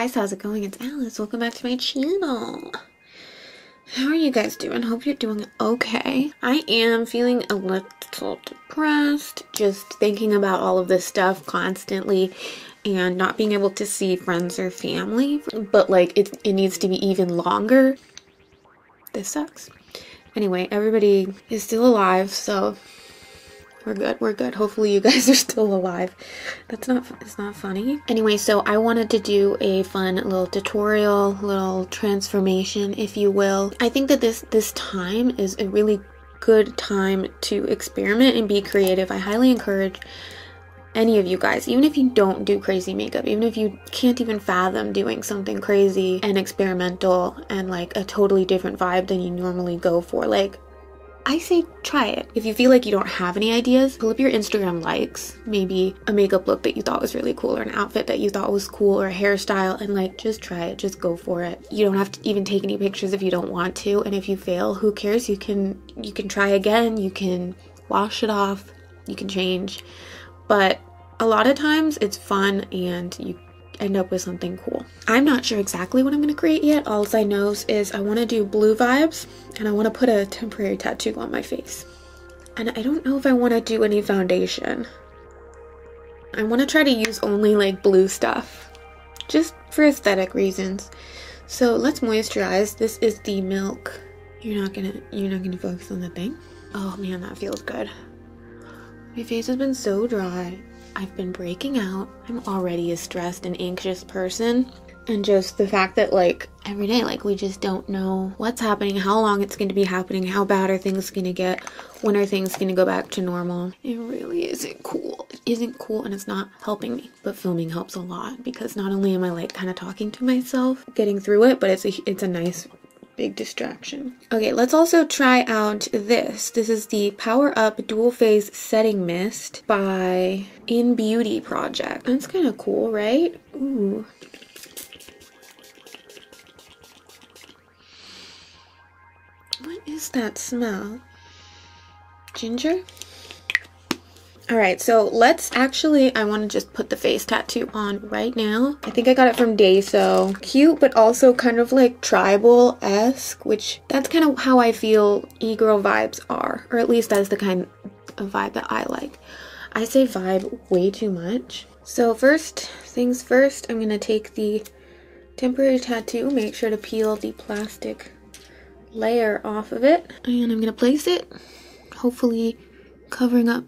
guys, how's it going? It's Alice. Welcome back to my channel. How are you guys doing? Hope you're doing okay. I am feeling a little depressed, just thinking about all of this stuff constantly and not being able to see friends or family, but like it needs to be even longer. This sucks. Anyway, everybody is still alive, so we're good. Hopefully you guys are still alive. It's not funny. Anyway, so I wanted to do a fun little tutorial, little transformation, if you will. I think that this time is a really good time to experiment and be creative. I highly encourage any of you guys, even if you don't do crazy makeup, even if you can't even fathom doing something crazy and experimental and like a totally different vibe than you normally go for, like, I say try it. If you feel like you don't have any ideas, pull up your Instagram likes, maybe a makeup look that you thought was really cool, or an outfit that you thought was cool, or a hairstyle, and like just try it, just go for it. You don't have to even take any pictures if you don't want to, and if you fail, who cares? You can try again, you can wash it off, you can change. But a lot of times it's fun and you end up with something cool. I'm not sure exactly what I'm going to create yet. All I know is I want to do blue vibes and I want to put a temporary tattoo on my face. And I don't know if I want to do any foundation. I want to try to use only like blue stuff, just for aesthetic reasons. So let's moisturize. This is the Milk. You're not gonna focus on the thing. Oh man, that feels good. My face has been so dry. I've been breaking out. I'm already a stressed and anxious person. And just the fact that like every day, like we just don't know what's happening, how long it's going to be happening, how bad are things going to get, when are things going to go back to normal. It really isn't cool. It isn't cool and it's not helping me. But filming helps a lot because not only am I like kind of talking to myself, getting through it, but it's a nice big distraction. Okay, let's also try out this. This is the Power Up Dual Phase Setting Mist by In Beauty Project. That's kind of cool, right? Ooh. What is that smell? Ginger? Alright, so let's actually, I want to just put the face tattoo on right now. I think I got it from Dayso. Cute, but also kind of like tribal-esque, which that's kind of how I feel eGIRL vibes are. Or at least that's the kind of vibe that I like. I say vibe way too much. So first things first, I'm going to take the temporary tattoo, make sure to peel the plastic layer off of it. And I'm going to place it, hopefully covering up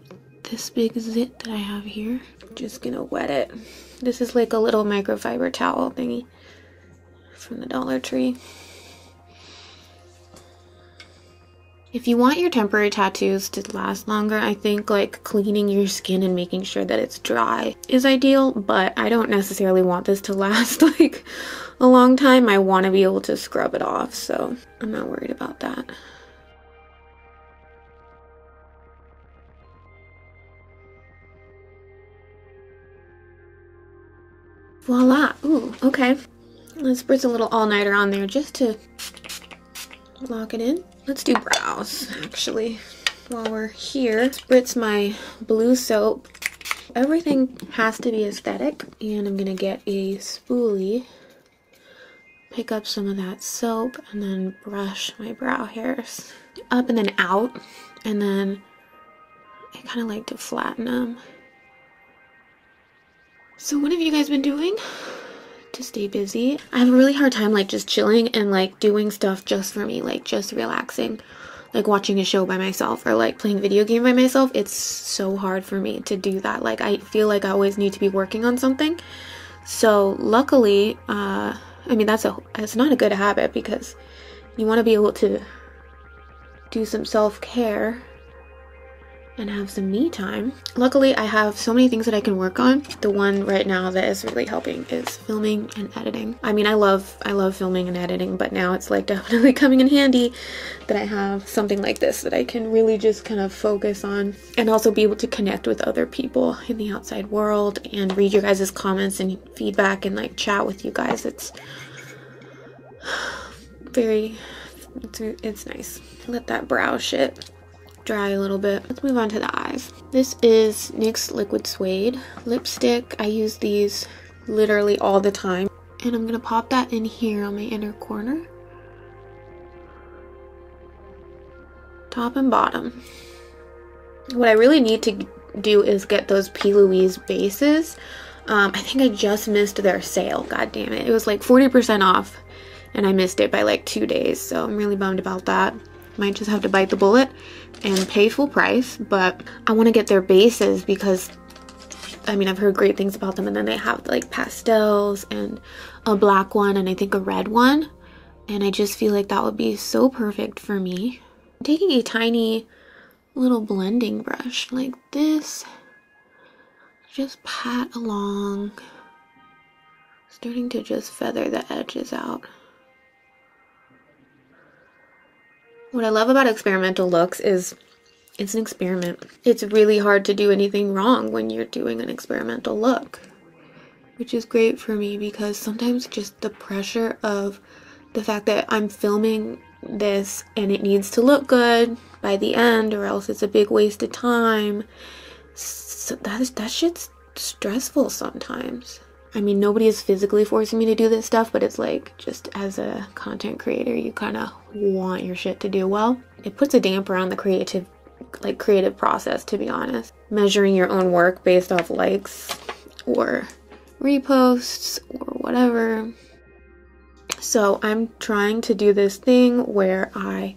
this big zit that I have here. Just gonna wet it. This is like a little microfiber towel thingy from the Dollar Tree. If you want your temporary tattoos to last longer, I think like cleaning your skin and making sure that it's dry is ideal, but I don't necessarily want this to last like a long time. I want to be able to scrub it off, so I'm not worried about that. Voila! Ooh, okay. Let's spritz a little all-nighter on there just to lock it in. Let's do brows, actually. While we're here, spritz my blue soap. Everything has to be aesthetic, and I'm gonna get a spoolie, pick up some of that soap, and then brush my brow hairs up and then out, and then I kind of like to flatten them. So what have you guys been doing to stay busy? I have a really hard time like just chilling and like doing stuff just for me, like just relaxing, like watching a show by myself or like playing a video game by myself. It's so hard for me to do that. Like I feel like I always need to be working on something. So luckily, I mean that's not a good habit because you want to be able to do some self-care and have some me time. Luckily, I have so many things that I can work on. The one right now that is really helping is filming and editing. I mean, I love filming and editing, but now it's like definitely coming in handy that I have something like this that I can really just kind of focus on and also be able to connect with other people in the outside world and read your guys' comments and feedback and like chat with you guys. It's nice. Let that brow shit dry a little bit. Let's move on to the eyes. This is NYX Liquid Suede lipstick. I use these literally all the time And I'm gonna pop that in here on my inner corner. Top and bottom. What I really need to do is get those P. Louise bases. I think I just missed their sale. God damn it. It was like 40% off and I missed it by like 2 days. So I'm really bummed about that. Might just have to bite the bullet and pay full price. But I want to get their bases because, I mean, I've heard great things about them. And then they have like pastels and a black one and I think a red one. And I just feel like that would be so perfect for me. I'm taking a tiny little blending brush like this. Just pat along, starting to just feather the edges out. What I love about experimental looks is it's an experiment. It's really hard to do anything wrong when you're doing an experimental look, which is great for me because sometimes just the pressure of the fact that I'm filming this and it needs to look good by the end or else it's a big waste of time. So that shit's stressful sometimes. I mean, nobody is physically forcing me to do this stuff, but it's like, just as a content creator, you kind of want your shit to do well. It puts a damper on the creative process, to be honest. Measuring your own work based off likes or reposts or whatever. So I'm trying to do this thing where I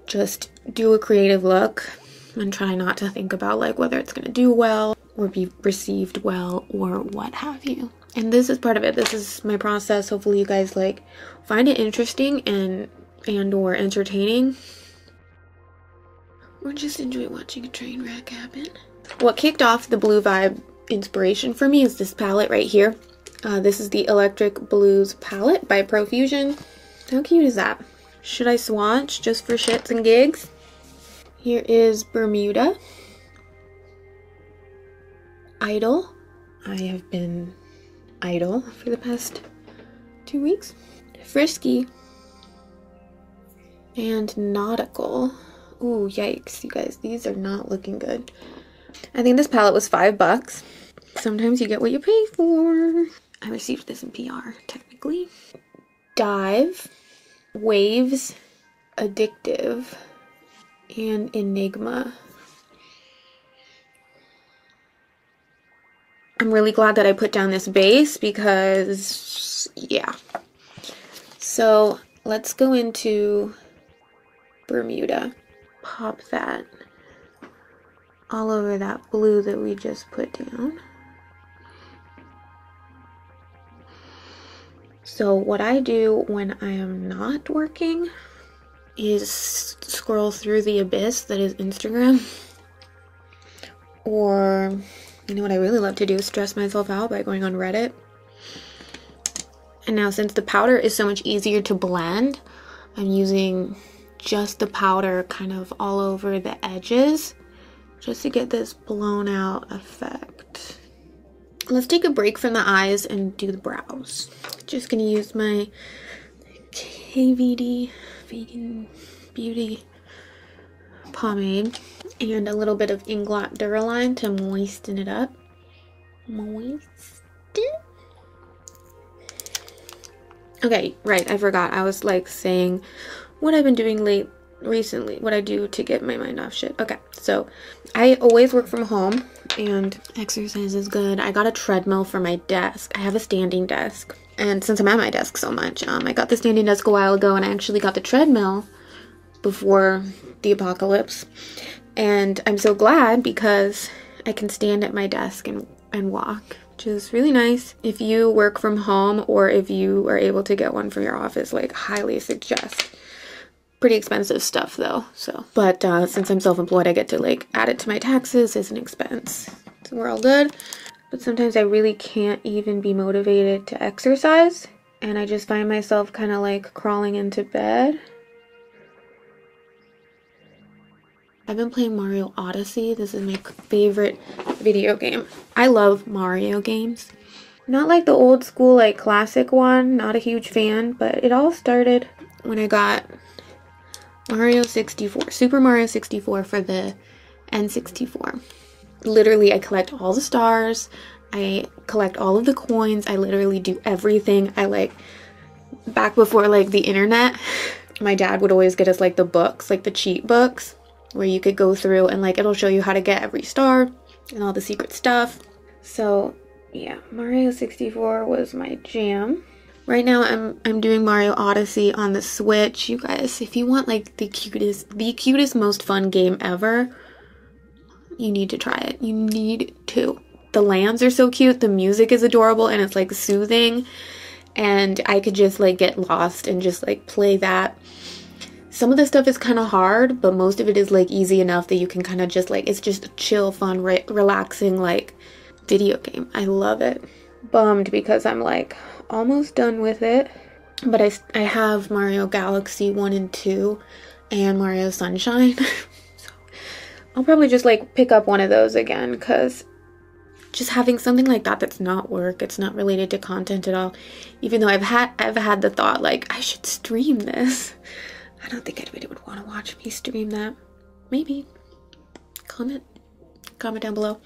just do a creative look and try not to think about like whether it's going to do well or be received well or what have you. And this is part of it. This is my process. Hopefully you guys like find it interesting and or entertaining, or just enjoy watching a train wreck happen. What kicked off the blue vibe inspiration for me is this palette right here. This is the Electric Blues palette by Profusion. How cute is that? Should I swatch just for shits and gigs? Here is Bermuda. Idle. I have been idle for the past 2 weeks. Frisky. And Nautical. Ooh, yikes, you guys. These are not looking good. I think this palette was $5. Sometimes you get what you pay for. I received this in PR, technically. Dive. Waves. Addictive. And Enigma. I'm really glad that I put down this base because, yeah. So let's go into Bermuda. Pop that all over that blue that we just put down. So what I do when I am not working is scroll through the abyss that is Instagram. Or, you know what I really love to do is stress myself out by going on Reddit. And now since the powder is so much easier to blend, I'm using just the powder kind of all over the edges just to get this blown out effect. Let's take a break from the eyes and do the brows. Just gonna use my KVD Vegan Beauty pomade and a little bit of Inglot Duraline to moisten it up. Okay, right, I forgot. I was like saying what I've been doing recently, what I do to get my mind off shit. Okay, so I always work from home and exercise is good. I got a treadmill for my desk. I have a standing desk. And since I'm at my desk so much, I got the standing desk a while ago and I actually got the treadmill before the apocalypse. And I'm so glad because I can stand at my desk and walk, which is really nice. If you work from home or if you are able to get one from your office, like highly suggest. Pretty expensive stuff though, so. But since I'm self-employed, I get to like add it to my taxes as an expense. So we're all good. But sometimes I really can't even be motivated to exercise. And I just find myself kind of like crawling into bed. I've been playing Mario Odyssey. This is my favorite video game. I love Mario games. Not like the old school like classic one, not a huge fan, but it all started when I got Mario 64, Super Mario 64 for the N64. Literally, I collect all the stars. I collect all of the coins. I literally do everything. I like, back before like the internet, my dad would always get us like the books, like the cheat books, where you could go through and like it'll show you how to get every star and all the secret stuff. So yeah, Mario 64 was my jam. Right now I'm doing Mario Odyssey on the Switch. You guys, if you want like the cutest, most fun game ever, you need to try it. You need to. The lands are so cute, the music is adorable, and it's like soothing, and I could just like get lost and just like play that. Some of the stuff is kind of hard, but most of it is like easy enough that you can kind of just like, it's just a chill, fun, relaxing like video game. I love it. Bummed because I'm like almost done with it, but I have Mario Galaxy 1 and 2 and Mario Sunshine. So I'll probably just like pick up one of those again, because just having something like that that's not work, it's not related to content at all, even though I've had the thought like I should stream this. I don't think anybody would want to watch me stream that. Maybe. Comment down below.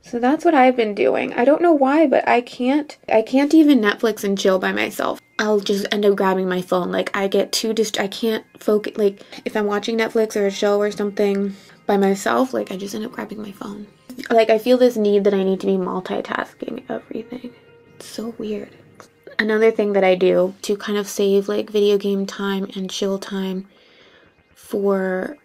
So that's what I've been doing. I don't know why, but I can't even Netflix and chill by myself. I'll just end up grabbing my phone. Like I get too I can't focus. Like if I'm watching Netflix or a show or something by myself, like I just end up grabbing my phone. Like I feel this need that I need to be multitasking everything. It's so weird. Another thing that I do to kind of save like video game time and chill time for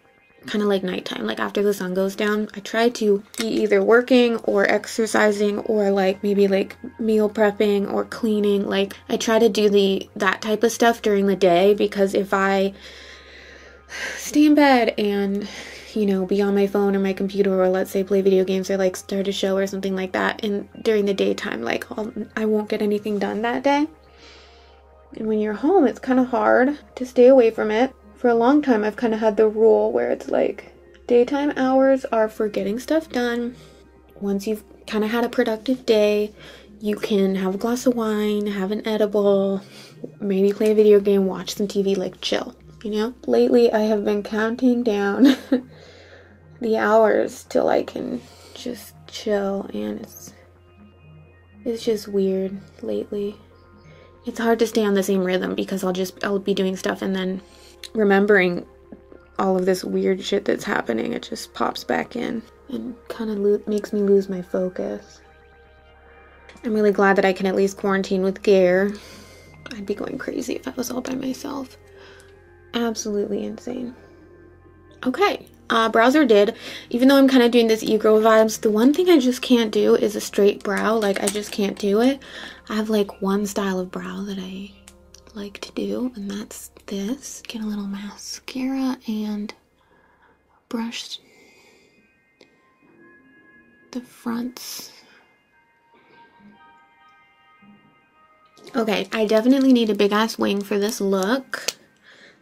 kind of like nighttime, like after the sun goes down, I try to be either working or exercising or like maybe like meal prepping or cleaning. Like I try to do that type of stuff during the day, because if I stay in bed and, you know, be on my phone or my computer, or let's say play video games or like start a show or something like that, and during the daytime, like I won't get anything done that day. And when you're home, it's kind of hard to stay away from it. For a long time, I've kind of had the rule where it's like daytime hours are for getting stuff done. Once you've kind of had a productive day, you can have a glass of wine, have an edible, maybe play a video game, watch some TV, like chill, you know? Lately, I have been counting down the hours till I can just chill, and it's just weird lately. It's hard to stay on the same rhythm, because I'll be doing stuff and then remembering all of this weird shit that's happening. It just pops back in and kind of makes me lose my focus. I'm really glad that I can at least quarantine with Gare. I'd be going crazy if I was all by myself. Absolutely insane. Okay, brows are did. Even though I'm kind of doing this eGIRL vibes, the one thing I just can't do is a straight brow. Like, I just can't do it. I have like one style of brow that I like to do, and that's this. Get a little mascara and brush the fronts. Okay, I definitely need a big ass wing for this look,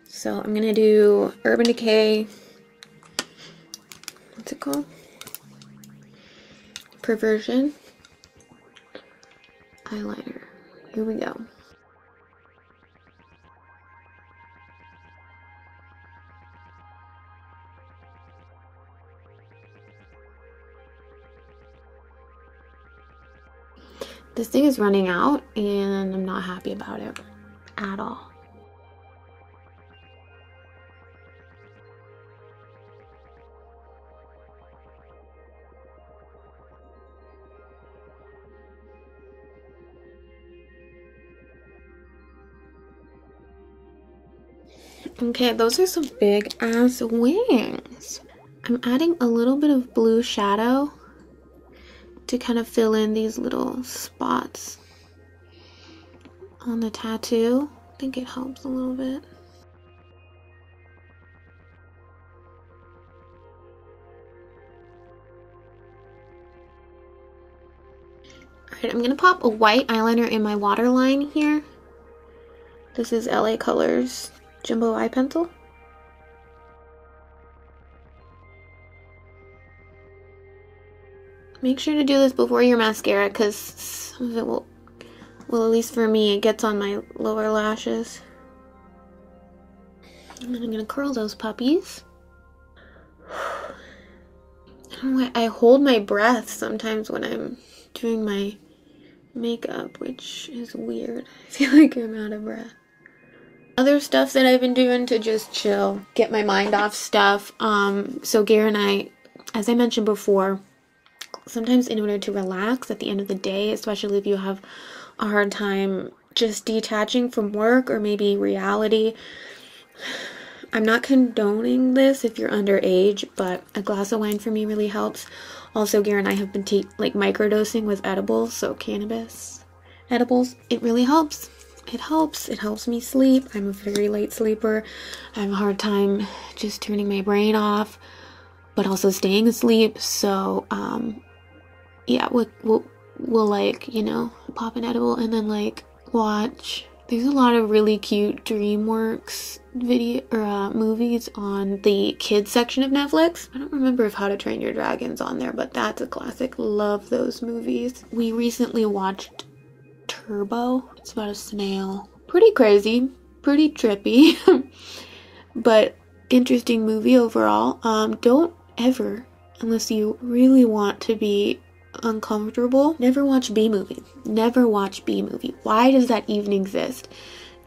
so I'm gonna do Urban Decay, what's it called? Profusion eyeliner. Here we go. This thing is running out, and I'm not happy about it at all. Okay, those are some big ass wings. I'm adding a little bit of blue shadow to kind of fill in these little spots on the tattoo. I think it helps a little bit. Alright, I'm gonna pop a white eyeliner in my waterline here. This is LA Colors Jumbo Eye Pencil. Make sure to do this before your mascara, because some of it will, at least for me, it gets on my lower lashes. And then I'm gonna curl those puppies. I don't know why I hold my breath sometimes when I'm doing my makeup, which is weird. I feel like I'm out of breath. Other stuff that I've been doing to just chill, get my mind off stuff. So Gare and I, as I mentioned before, sometimes in order to relax at the end of the day, especially if you have a hard time just detaching from work or maybe reality, I'm not condoning this if you're underage, but a glass of wine for me really helps. Also, Gare and I have been microdosing with edibles, so cannabis edibles. It really helps. It helps. It helps me sleep. I'm a very late sleeper. I have a hard time just turning my brain off, but also staying asleep. So, yeah, we'll like, you know, pop an edible and then like watch. There's a lot of really cute DreamWorks video or movies on the kids section of Netflix. I don't remember if How to Train Your Dragon's on there, but that's a classic. Love those movies. We recently watched Turbo. It's about a snail. Pretty crazy, pretty trippy, but interesting movie overall. Don't ever, unless you really want to be uncomfortable, never watch B-movie. Never watch B-movie. Why does that even exist?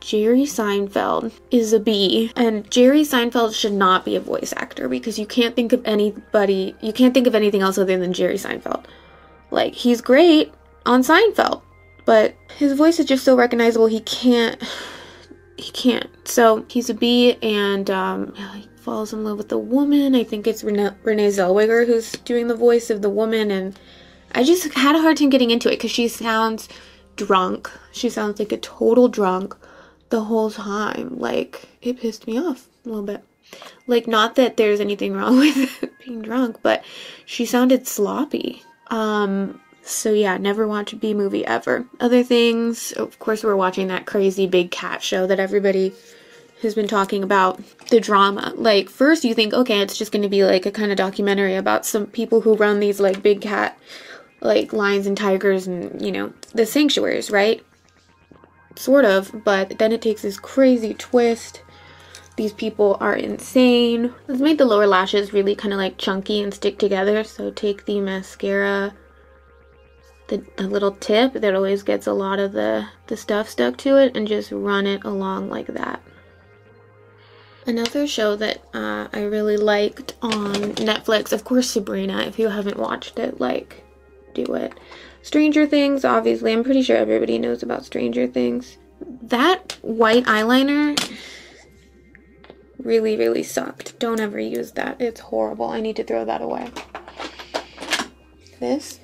Jerry Seinfeld is a B, and Jerry Seinfeld should not be a voice actor because you can't think of anything else other than Jerry Seinfeld. Like, he's great on Seinfeld, but his voice is just so recognizable, he can't. So he's a B, and he falls in love with a woman. I think it's Renee Zellweger who's doing the voice of the woman, and I just had a hard time getting into it because she sounds drunk. She sounds like a total drunk the whole time. Like, it pissed me off a little bit. Like, not that there's anything wrong with being drunk, but she sounded sloppy. So yeah, never watch a B-movie ever. Other things, of course, we're watching that crazy big cat show that everybody has been talking about. The drama. Like, first you think, okay, it's just going to be like a kind of documentary about some people who run these like big cat, like lions and tigers and, you know, the sanctuaries, right? Sort of, but then it takes this crazy twist. These people are insane. Let's make the lower lashes really kind of like chunky and stick together. So take the mascara, the little tip that always gets a lot of the stuff stuck to it, and just run it along like that. Another show that I really liked on Netflix, of course, Sabrina. If you haven't watched it, like, do it. Stranger Things, obviously. I'm pretty sure everybody knows about Stranger Things. That white eyeliner really, really sucked. Don't ever use that. It's horrible. I need to throw that away. This?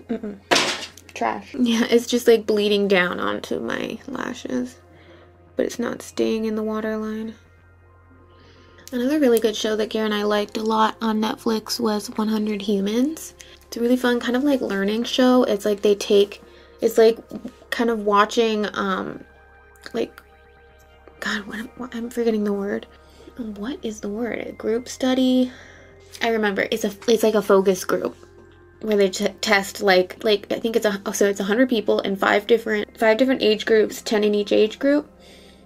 Trash. Yeah, it's just like bleeding down onto my lashes, but it's not staying in the waterline. Another really good show that Gare and I liked a lot on Netflix was 100 Humans. It's a really fun kind of like learning show. It's like it's like kind of watching like, God, I'm forgetting the word. What is the word? A group study? I remember. It's like a focus group where they test like I think it's 100 people in five different age groups, 10 in each age group,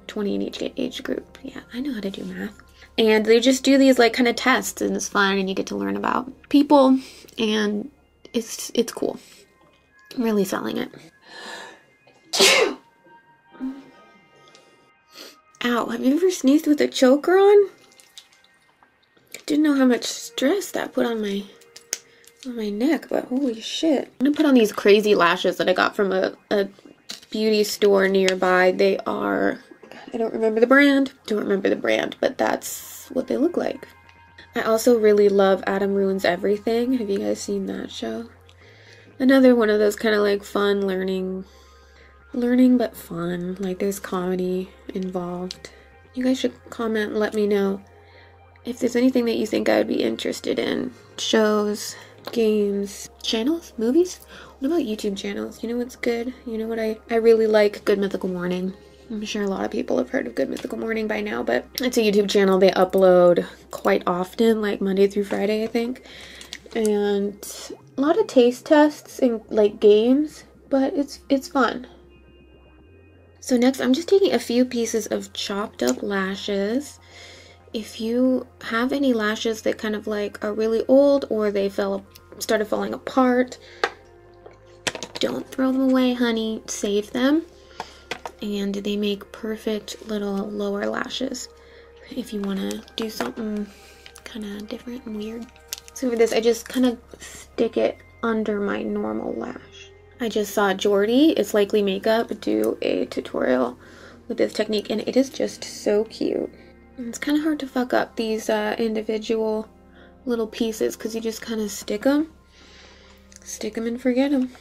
20 in each age group. Yeah, I know how to do math. And they just do these like kind of tests, and it's fun, and you get to learn about people, and it's cool. I'm really selling it. Ow, have you ever sneezed with a choker on? I didn't know how much stress that put on my neck, but holy shit. I'm gonna put on these crazy lashes that I got from a beauty store nearby. They are, I don't remember the brand, but that's what they look like. I also really love Adam Ruins Everything. Have you guys seen that show? Another one of those kind of like fun learning but fun. Like, there's comedy involved. You guys should comment and let me know if there's anything that you think I would be interested in. Shows, games, channels, movies. What about YouTube channels? You know what's good? You know what I really like? Good Mythical Morning. I'm sure a lot of people have heard of Good Mythical Morning by now, but it's a YouTube channel. They upload quite often, like Monday through Friday, I think. And a lot of taste tests and like games, but it's fun. So next, I'm just taking a few pieces of chopped up lashes. If you have any lashes that kind of like are really old, or they started falling apart, Don't throw them away, honey. Save them. And they make perfect little lower lashes if you want to do something kind of different and weird. So for this, I just kind of stick it under my normal lash. I just saw Jordy, It's Likely Makeup, do a tutorial with this technique, and it is just so cute. And it's kind of hard to fuck up these individual little pieces because you just kind of stick them and forget them.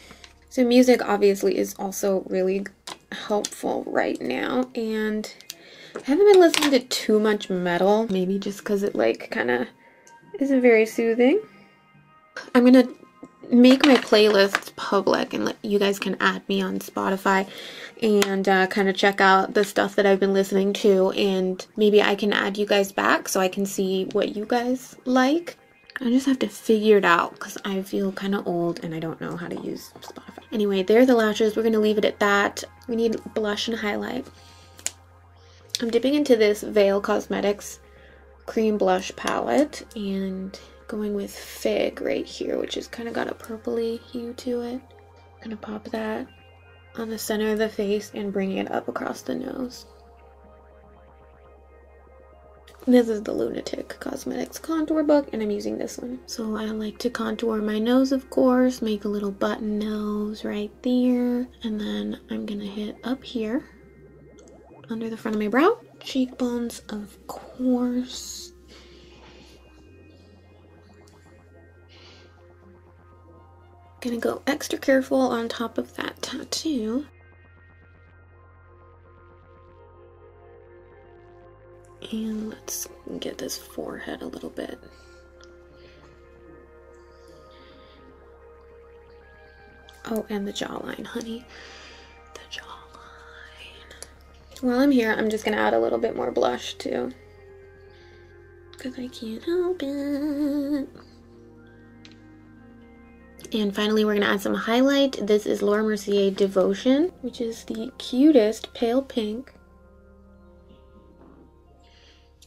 So music obviously is also really helpful right now, and I haven't been listening to too much metal, maybe just because it like kind of isn't very soothing. I'm gonna make my playlists public and you guys can add me on Spotify and kind of check out the stuff that I've been listening to, and maybe I can add you guys back so I can see what you guys like. I just have to figure it out because I feel kind of old and I don't know how to use Spotify. Anyway, there are the lashes. We're going to leave it at that. We need blush and highlight. I'm dipping into this Veil Cosmetics cream blush palette and going with Fig right here, which has kind of got a purpley hue to it. I'm going to pop that on the center of the face and bring it up across the nose. This is the Lunatic Cosmetics contour book, and I'm using this one. So I like to contour my nose, of course, make a little button nose right there, and then I'm gonna hit up here under the front of my brow. Cheekbones, of course. Gonna go extra careful on top of that tattoo. And let's get this forehead a little bit. Oh, and the jawline, honey. The jawline. While I'm here, I'm just gonna add a little bit more blush too, because I can't help it. And finally, we're gonna add some highlight. This is Laura Mercier Devotion, which is the cutest pale pink.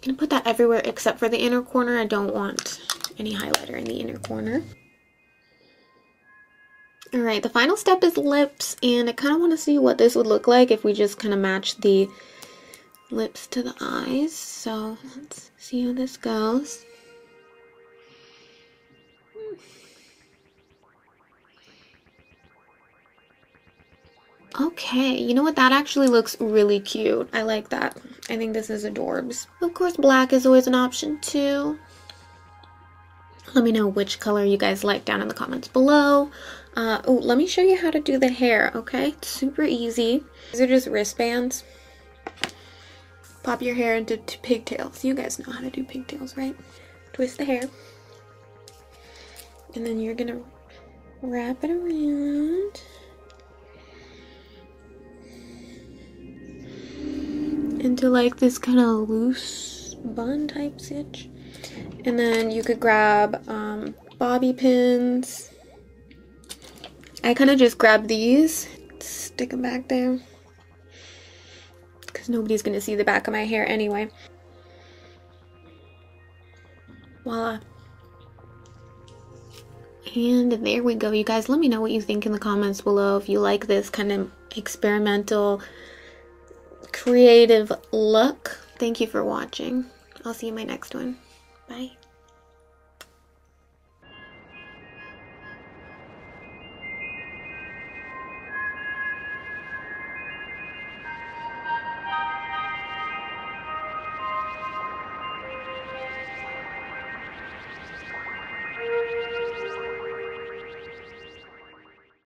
I'm gonna put that everywhere except for the inner corner. I don't want any highlighter in the inner corner. All right, the final step is lips, and I kind of want to see what this would look like if we just kind of match the lips to the eyes. So let's see how this goes. Okay, you know what? That actually looks really cute. I like that. I think this is adorbs. Of course, black is always an option too. Let me know which color you guys like down in the comments below. Oh, let me show you how to do the hair, okay? It's super easy. These are just wristbands. Pop your hair into pigtails. You guys know how to do pigtails, right? Twist the hair. And then you're gonna wrap it around. Into like this kind of loose bun type stitch. And then you could grab bobby pins. I kind of just grab these, stick them back there, because nobody's going to see the back of my hair anyway. Voila. And there we go, you guys. Let me know what you think in the comments below if you like this kind of experimental creative look. Thank you for watching. I'll see you in my next one. Bye.